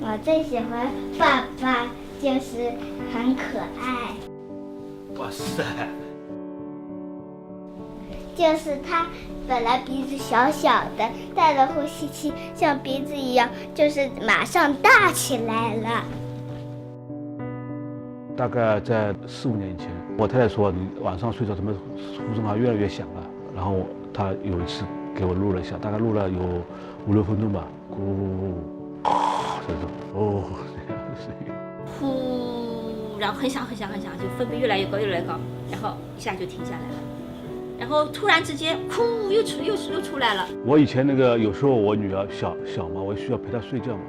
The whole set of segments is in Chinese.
我最喜欢爸爸，就是很可爱。哇塞！就是他本来鼻子小小的，戴了呼吸器，像鼻子一样，就是马上大起来了。大概在4、5年以前，我太太说你晚上睡着怎么呼声啊越来越响了，然后她有一次给我录了一下，大概录了有5、6分钟吧，咕，这种哦这样的声音，呼，然后很响很响很响，就分贝越来越高越来越高，然后一下就停下来了，然后突然之间，呼又出来了。我以前那个有时候我女儿小嘛，我需要陪她睡觉嘛，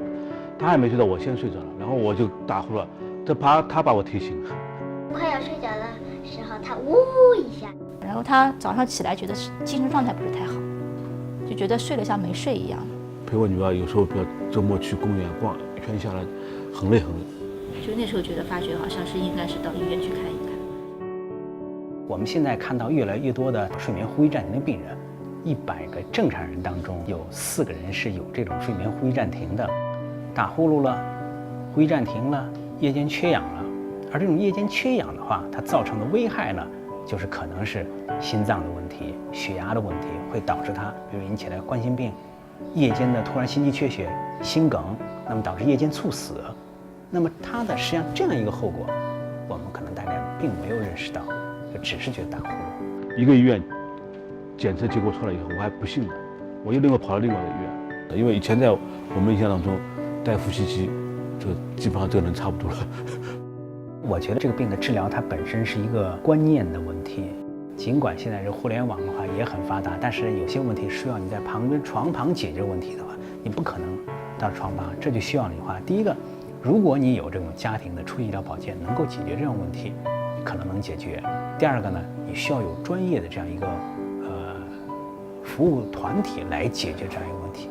她还没睡着，我先睡着了，然后我就打呼了。这他把我提醒了。快要睡着的时候，他呜一下，然后他早上起来觉得精神状态不是太好，就觉得睡得像没睡一样。陪我女儿有时候比如周末去公园逛一圈下来，很累很累。就那时候觉得发觉好像是应该是到医院去看一看。我们现在看到越来越多的睡眠呼吸暂停的病人，100个正常人当中有4个人是有这种睡眠呼吸暂停的，打呼噜了，呼吸暂停了。夜间缺氧了，而这种夜间缺氧的话，它造成的危害呢，就是可能是心脏的问题、血压的问题，会导致它，比如引起了冠心病、夜间的突然心肌缺血、心梗，那么导致夜间猝死。那么它的实际上这样一个后果，我们可能大家并没有认识到，就只是觉得打呼噜。一个医院检测结果出来以后，我还不信呢，我又另外跑到另外一个医院，因为以前在我们印象当中，戴呼吸机。就基本上这个人差不多了。我觉得这个病的治疗它本身是一个观念的问题，尽管现在这互联网的话也很发达，但是有些问题需要你在床旁解决问题的话，你不可能到床旁，这就需要你的话，第一个，如果你有这种家庭的初级医疗保健能够解决这种问题，可能能解决。第二个呢，你需要有专业的这样一个服务团体来解决这样一个问题。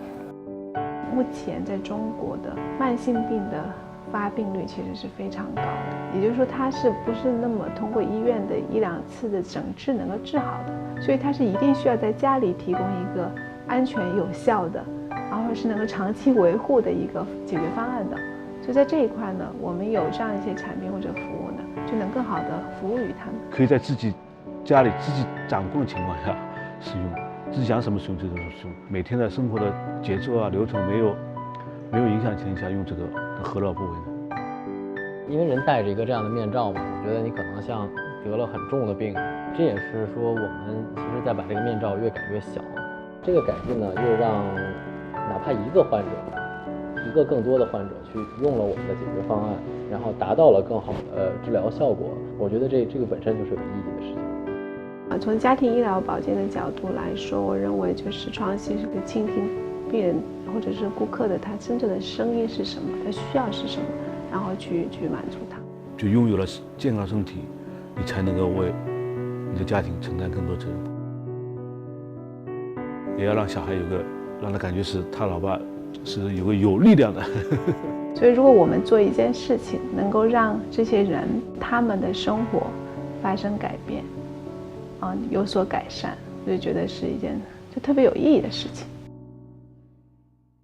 目前在中国的慢性病的发病率其实是非常高的，也就是说它是不是那么通过医院的1、2次的诊治能够治好的，所以它是一定需要在家里提供一个安全有效的，然后是能够长期维护的一个解决方案的。所以在这一块呢，我们有这样一些产品或者服务呢，就能更好的服务于他们。可以在自己家里自己掌控的情况下使用。自己想什么使用这种使用，每天的生活的节奏啊流程没有影响的情况下用这个，何乐不为呢？因为人戴着一个这样的面罩嘛，我觉得你可能像得了很重的病，这也是说我们其实在把这个面罩越改越小。这个改进呢，又让哪怕一个患者，一个更多的患者去用了我们的解决方案，然后达到了更好的治疗效果。我觉得这个本身就是有意义的事情。从家庭医疗保健的角度来说，我认为就是创新是倾听病人或者是顾客的他真正的声音是什么，他需要是什么，然后去满足他。就拥有了健康身体，你才能够为你的家庭承担更多责任，也要让小孩让他感觉是他老爸是有个有力量的。所以如果我们做一件事情能够让这些人他们的生活发生改变有所改善，我就觉得是一件就特别有意义的事情。